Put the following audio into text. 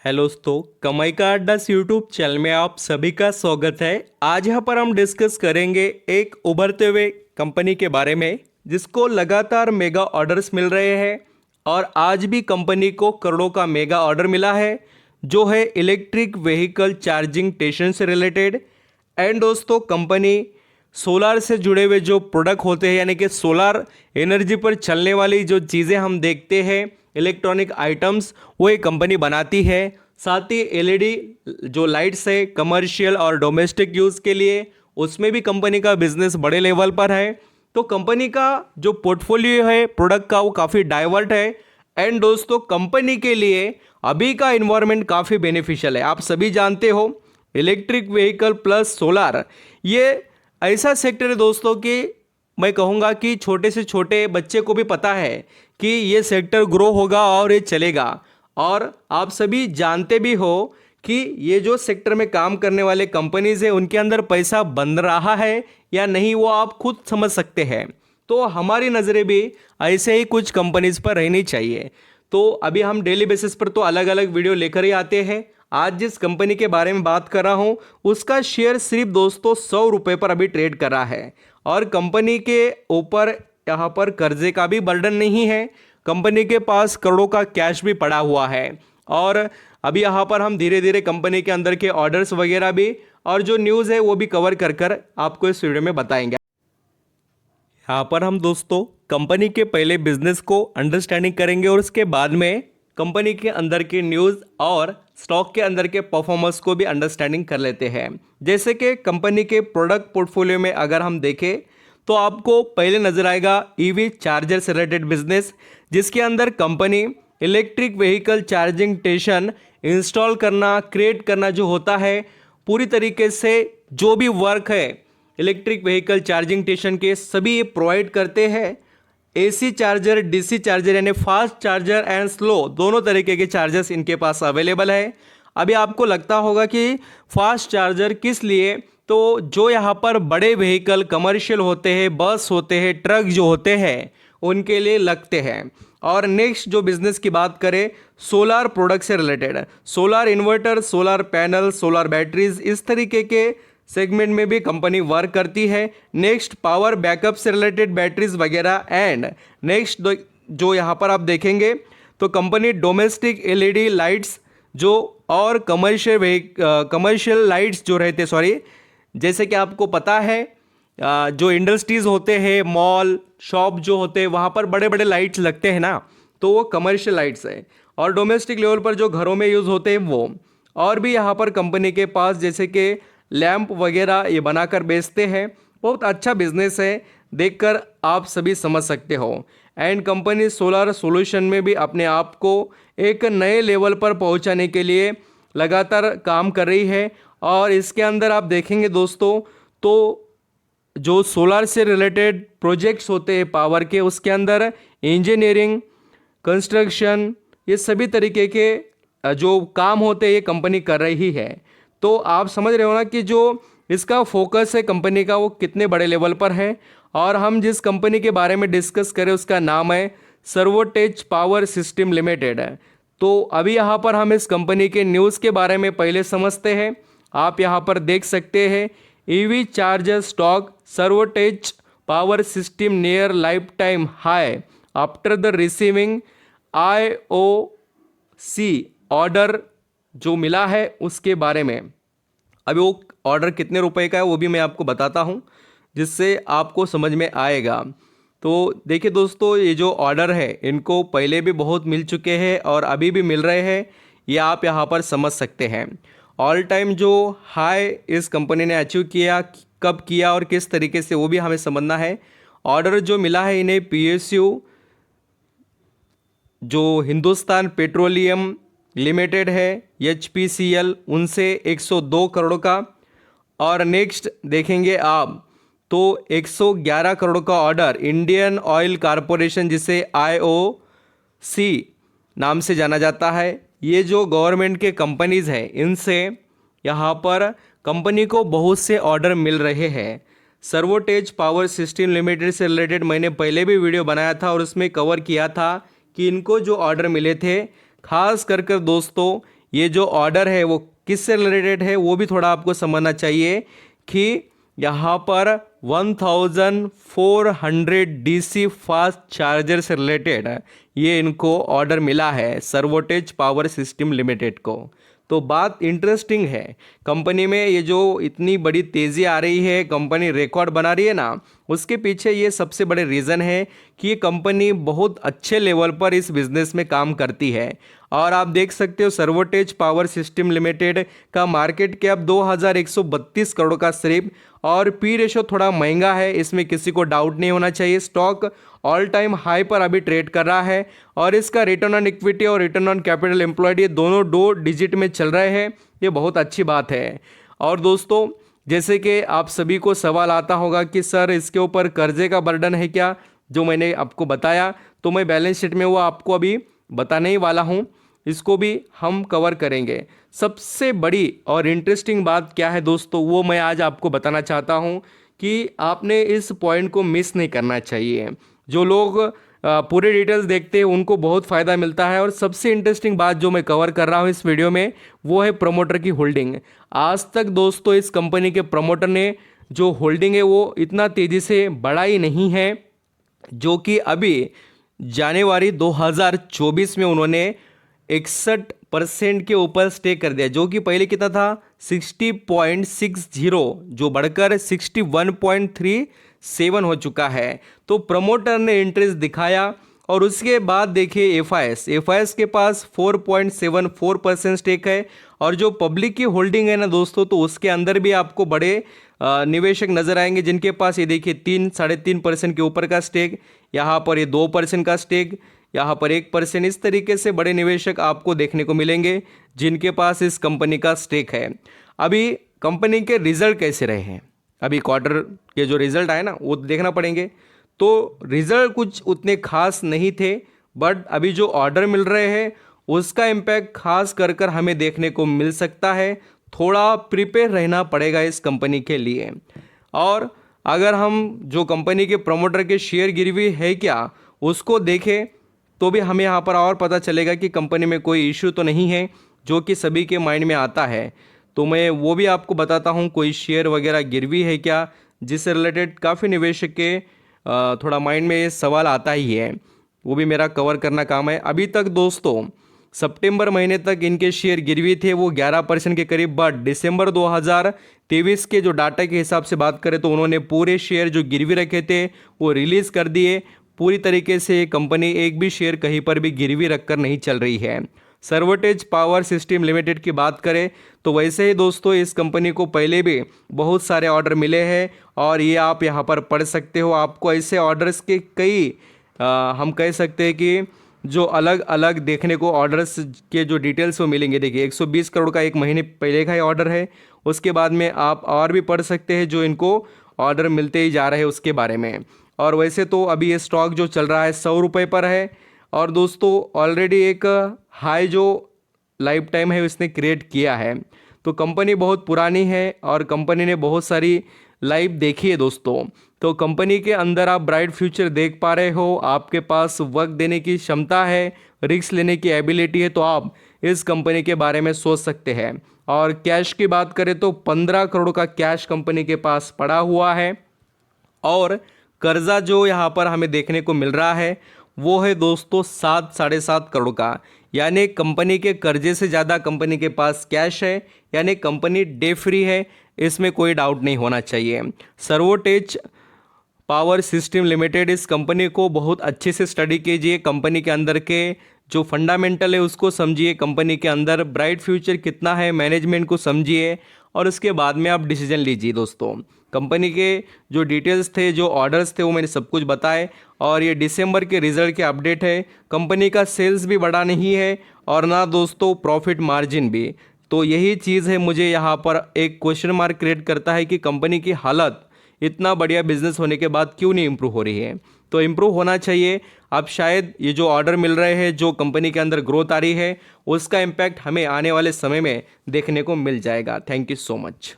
Hello दोस्तों, कमाई का अड्डा यूट्यूब चैनल में आप सभी का स्वागत है। आज यहाँ पर हम डिस्कस करेंगे एक उभरते हुए कंपनी के बारे में जिसको लगातार मेगा ऑर्डर्स मिल रहे हैं और आज भी कंपनी को करोड़ों का मेगा ऑर्डर मिला है जो है इलेक्ट्रिक व्हीकल चार्जिंग स्टेशन से रिलेटेड। एंड दोस्तों, कंपनी सोलार से जुड़े हुए जो प्रोडक्ट होते हैं यानी कि सोलार एनर्जी पर चलने वाली जो चीज़ें हम देखते हैं इलेक्ट्रॉनिक आइटम्स, वो एक कंपनी बनाती है। साथ ही एलईडी जो लाइट्स है कमर्शियल और डोमेस्टिक यूज़ के लिए, उसमें भी कंपनी का बिजनेस बड़े लेवल पर है। तो कंपनी का जो पोर्टफोलियो है प्रोडक्ट का वो काफ़ी डाइवर्ट है। एंड दोस्तों, कंपनी के लिए अभी का इन्वायरमेंट काफ़ी बेनिफिशियल है। आप सभी जानते हो इलेक्ट्रिक व्हीकल प्लस सोलार ये ऐसा सेक्टर है दोस्तों कि मैं कहूँगा कि छोटे से छोटे बच्चे को भी पता है कि ये सेक्टर ग्रो होगा और ये चलेगा। और आप सभी जानते भी हो कि ये जो सेक्टर में काम करने वाले कंपनीज है उनके अंदर पैसा बन रहा है या नहीं, वो आप खुद समझ सकते हैं। तो हमारी नज़रें भी ऐसे ही कुछ कंपनीज पर रहनी चाहिए। तो अभी हम डेली बेसिस पर तो अलग अलग वीडियो लेकर ही आते हैं। आज जिस कंपनी के बारे में बात कर रहा हूं उसका शेयर सिर्फ दोस्तों 100 रुपये पर अभी ट्रेड कर रहा है और कंपनी के ऊपर यहाँ पर कर्जे का भी बर्डन नहीं है। कंपनी के पास करोड़ों का कैश भी पड़ा हुआ है और अभी यहाँ पर हम धीरे धीरे कंपनी के अंदर के ऑर्डर्स वगैरह भी और जो न्यूज़ है वो भी कवर कर कर आपको इस वीडियो में बताएंगे। यहाँ पर हम दोस्तों कंपनी के पहले बिजनेस को अंडरस्टैंडिंग करेंगे और उसके बाद में कंपनी के अंदर की न्यूज़ और स्टॉक के अंदर के परफॉर्मेंस को भी अंडरस्टैंडिंग कर लेते हैं। जैसे कि कंपनी के प्रोडक्ट पोर्टफोलियो में अगर हम देखें तो आपको पहले नजर आएगा ईवी चार्जर से रिलेटेड बिजनेस, जिसके अंदर company electric vehicle charging station install करना क्रिएट करना जो होता है पूरी तरीके से जो भी वर्क है इलेक्ट्रिक व्हीकल चार्जिंग स्टेशन के सभी ये प्रोवाइड करते हैं। एसी चार्जर, डीसी चार्जर यानी फास्ट चार्जर एंड स्लो दोनों तरीके के चार्जर्स इनके पास अवेलेबल है। अभी आपको लगता होगा कि फास्ट चार्जर किस लिए, तो जो यहाँ पर बड़े व्हीकल कमर्शियल होते हैं, बस होते हैं, ट्रक जो होते हैं उनके लिए लगते हैं। और नेक्स्ट जो बिजनेस की बात करें सोलार प्रोडक्ट से related, solar inverter, solar panel, solar batteries, इस तरीके के सेगमेंट में भी कंपनी वर्क करती है। नेक्स्ट पावर बैकअप से रिलेटेड बैटरीज वगैरह। एंड नेक्स्ट जो यहाँ पर आप देखेंगे तो कंपनी डोमेस्टिक एलईडी लाइट्स जो और कमर्शियल लाइट्स जो रहते जैसे कि आपको पता है जो इंडस्ट्रीज़ होते हैं, मॉल शॉप जो होते हैं वहाँ पर बड़े बड़े लाइट्स लगते हैं ना, तो वो कमर्शियल लाइट्स है। और डोमेस्टिक लेवल पर जो घरों में यूज़ होते हैं वो। और भी यहाँ पर कंपनी के पास जैसे कि लैंप वगैरह ये बनाकर बेचते हैं। बहुत अच्छा बिजनेस है, देखकर आप सभी समझ सकते हो। एंड कंपनी सोलर सॉल्यूशन में भी अपने आप को एक नए लेवल पर पहुंचाने के लिए लगातार काम कर रही है। और इसके अंदर आप देखेंगे दोस्तों तो जो सोलर से रिलेटेड प्रोजेक्ट्स होते हैं पावर के, उसके अंदर इंजीनियरिंग, कंस्ट्रक्शन, ये सभी तरीके के जो काम होते हैं ये कंपनी कर रही है। तो आप समझ रहे हो ना कि जो इसका फोकस है कंपनी का वो कितने बड़े लेवल पर है। और हम जिस कंपनी के बारे में डिस्कस करें उसका नाम है सर्वोटेज पावर सिस्टम लिमिटेड। तो अभी यहाँ पर हम इस कंपनी के न्यूज़ के बारे में पहले समझते हैं। आप यहाँ पर देख सकते हैं EV charger stock Servotech power system near life time high after the receiving IOC order जो मिला है उसके बारे में। अभी वो ऑर्डर कितने रुपए का है वो भी मैं आपको बताता हूँ जिससे आपको समझ में आएगा। तो देखिए दोस्तों, ये जो ऑर्डर है इनको पहले भी बहुत मिल चुके हैं और अभी भी मिल रहे हैं, ये आप यहाँ पर समझ सकते हैं। ऑल टाइम जो हाई इस कंपनी ने अचीव किया, कब किया और किस तरीके से वो भी हमें समझना है। ऑर्डर जो मिला है इन्हें PSU जो हिंदुस्तान पेट्रोलियम लिमिटेड है HPCL, उनसे 102 करोड़ का। और नेक्स्ट देखेंगे आप तो 111 करोड़ का ऑर्डर इंडियन ऑयल कॉरपोरेशन जिसे IOC नाम से जाना जाता है, ये जो गवर्नमेंट के कंपनीज़ हैं इनसे यहाँ पर कंपनी को बहुत से ऑर्डर मिल रहे हैं। सर्वोटेज पावर सिस्टम लिमिटेड से रिलेटेड मैंने पहले भी वीडियो बनाया था और उसमें कवर किया था कि इनको जो ऑर्डर मिले थे खास कर दोस्तों ये जो ऑर्डर है वो किससे रिलेटेड है वो भी थोड़ा आपको समझना चाहिए कि यहाँ पर 1400 डीसी फास्ट चार्जर से रिलेटेड ये इनको ऑर्डर मिला है सर्वोटेज पावर सिस्टम लिमिटेड को। तो बात इंटरेस्टिंग है, कंपनी में ये जो इतनी बड़ी तेज़ी आ रही है, कंपनी रिकॉर्ड बना रही है ना, उसके पीछे ये सबसे बड़े रीज़न है कि ये कंपनी बहुत अच्छे लेवल पर इस बिज़नेस में काम करती है। और आप देख सकते हो सर्वोटेज पावर सिस्टम लिमिटेड का मार्केट कैप 2132 करोड़ का सिर्फ, और पी रेशो थोड़ा महंगा है, इसमें किसी को डाउट नहीं होना चाहिए। स्टॉक ऑल टाइम हाई पर अभी ट्रेड कर रहा है और इसका रिटर्न ऑन इक्विटी और रिटर्न ऑन कैपिटल एम्प्लॉयड ये दोनों 2 डिजिट में चल रहे हैं, ये बहुत अच्छी बात है। और दोस्तों जैसे कि आप सभी को सवाल आता होगा कि सर इसके ऊपर कर्जे का बर्डन है क्या, जो मैंने आपको बताया, तो मैं बैलेंस शीट में वो आपको अभी बताने ही वाला हूँ, इसको भी हम कवर करेंगे। सबसे बड़ी और इंटरेस्टिंग बात क्या है दोस्तों, वो मैं आज आपको बताना चाहता हूँ कि आपने इस पॉइंट को मिस नहीं करना चाहिए। जो लोग पूरे डिटेल्स देखते हैं उनको बहुत फ़ायदा मिलता है। और सबसे इंटरेस्टिंग बात जो मैं कवर कर रहा हूँ इस वीडियो में वो है प्रमोटर की होल्डिंग। आज तक दोस्तों इस कंपनी के प्रमोटर ने जो होल्डिंग है वो इतना तेज़ी से बढ़ाई नहीं है, जो कि अभी जनवरी 2024 में उन्होंने 61% के ऊपर स्टे कर दिया, जो कि पहले कितना था 60.60, जो बढ़कर 61.37 हो चुका है। तो प्रमोटर ने इंटरेस्ट दिखाया। और उसके बाद देखिए एफआईएस के पास 4.74% स्टेक है। और जो पब्लिक की होल्डिंग है ना दोस्तों, तो उसके अंदर भी आपको बड़े निवेशक नजर आएंगे जिनके पास ये देखिए 3-3.5% के ऊपर का स्टेक, यहाँ पर ये 2% का स्टेक, यहाँ पर 1%। इस तरीके से बड़े निवेशक आपको देखने को मिलेंगे जिनके पास इस कंपनी का स्टेक है। अभी कंपनी के रिजल्ट कैसे रहे हैं, अभी क्वार्टर के जो रिजल्ट आए ना वो देखना पड़ेंगे। तो रिजल्ट कुछ उतने खास नहीं थे, बट अभी जो ऑर्डर मिल रहे हैं उसका इम्पैक्ट खास कर हमें देखने को मिल सकता है। थोड़ा प्रिपेयर रहना पड़ेगा इस कंपनी के लिए। और अगर हम जो कंपनी के प्रमोटर के शेयर गिरवी है क्या उसको देखें तो भी हमें यहाँ पर और पता चलेगा कि कंपनी में कोई इशू तो नहीं है, जो कि सभी के माइंड में आता है। तो मैं वो भी आपको बताता हूँ कोई शेयर वगैरह गिरवी है क्या, जिससे रिलेटेड काफ़ी निवेशक के थोड़ा माइंड में ये सवाल आता ही है, वो भी मेरा कवर करना काम है। अभी तक दोस्तों सितंबर महीने तक इनके शेयर गिरवी थे वो 11% के करीब, बट दिसंबर 2023 के जो डाटा के हिसाब से बात करें तो उन्होंने पूरे शेयर जो गिरवी रखे थे वो रिलीज़ कर दिए। पूरी तरीके से कंपनी एक भी शेयर कहीं पर भी गिरवी रखकर नहीं चल रही है। सर्वोटेज पावर सिस्टम लिमिटेड की बात करें तो वैसे ही दोस्तों इस कंपनी को पहले भी बहुत सारे ऑर्डर मिले हैं और ये आप यहाँ पर पढ़ सकते हो। आपको ऐसे ऑर्डर्स के कई हम कह सकते हैं कि जो अलग अलग देखने को ऑर्डर्स के जो डिटेल्स वो मिलेंगे। देखिए 120 करोड़ का एक महीने पहले का ही ऑर्डर है, उसके बाद में आप और भी पढ़ सकते हैं जो इनको ऑर्डर मिलते ही जा रहे हैं उसके बारे में। और वैसे तो अभी ये स्टॉक जो चल रहा है 100 रुपये पर है। और दोस्तों ऑलरेडी एक हाई जो लाइफ टाइम है उसने क्रिएट किया है। तो कंपनी बहुत पुरानी है और कंपनी ने बहुत सारी लाइफ देखी है दोस्तों। तो कंपनी के अंदर आप ब्राइट फ्यूचर देख पा रहे हो, आपके पास वक्त देने की क्षमता है, रिस्क लेने की एबिलिटी है, तो आप इस कंपनी के बारे में सोच सकते हैं। और कैश की बात करें तो 15 करोड़ का कैश कंपनी के पास पड़ा हुआ है। और कर्जा जो यहाँ पर हमें देखने को मिल रहा है वो है दोस्तों 7-7.5 करोड़ का, यानी कंपनी के कर्जे से ज़्यादा कंपनी के पास कैश है, यानी कंपनी डे फ्री है, इसमें कोई डाउट नहीं होना चाहिए। सर्वोटेज पावर सिस्टम लिमिटेड इस कंपनी को बहुत अच्छे से स्टडी कीजिए, कंपनी के अंदर के जो फंडामेंटल है उसको समझिए, कंपनी के अंदर ब्राइट फ्यूचर कितना है मैनेजमेंट को समझिए और उसके बाद में आप डिसीजन लीजिए दोस्तों। कंपनी के जो डिटेल्स थे, जो ऑर्डर्स थे वो मैंने सब कुछ बताए। और ये दिसंबर के रिजल्ट के अपडेट है। कंपनी का सेल्स भी बढ़ा नहीं है और ना दोस्तों प्रॉफिट मार्जिन भी। तो यही चीज़ है मुझे यहाँ पर एक क्वेश्चन मार्क क्रिएट करता है कि कंपनी की हालत इतना बढ़िया बिजनेस होने के बाद क्यों नहीं इम्प्रूव हो रही है। तो इम्प्रूव होना चाहिए। अब शायद ये जो ऑर्डर मिल रहे हैं, जो कंपनी के अंदर ग्रोथ आ रही है, उसका इम्पैक्ट हमें आने वाले समय में देखने को मिल जाएगा। Thank you so much.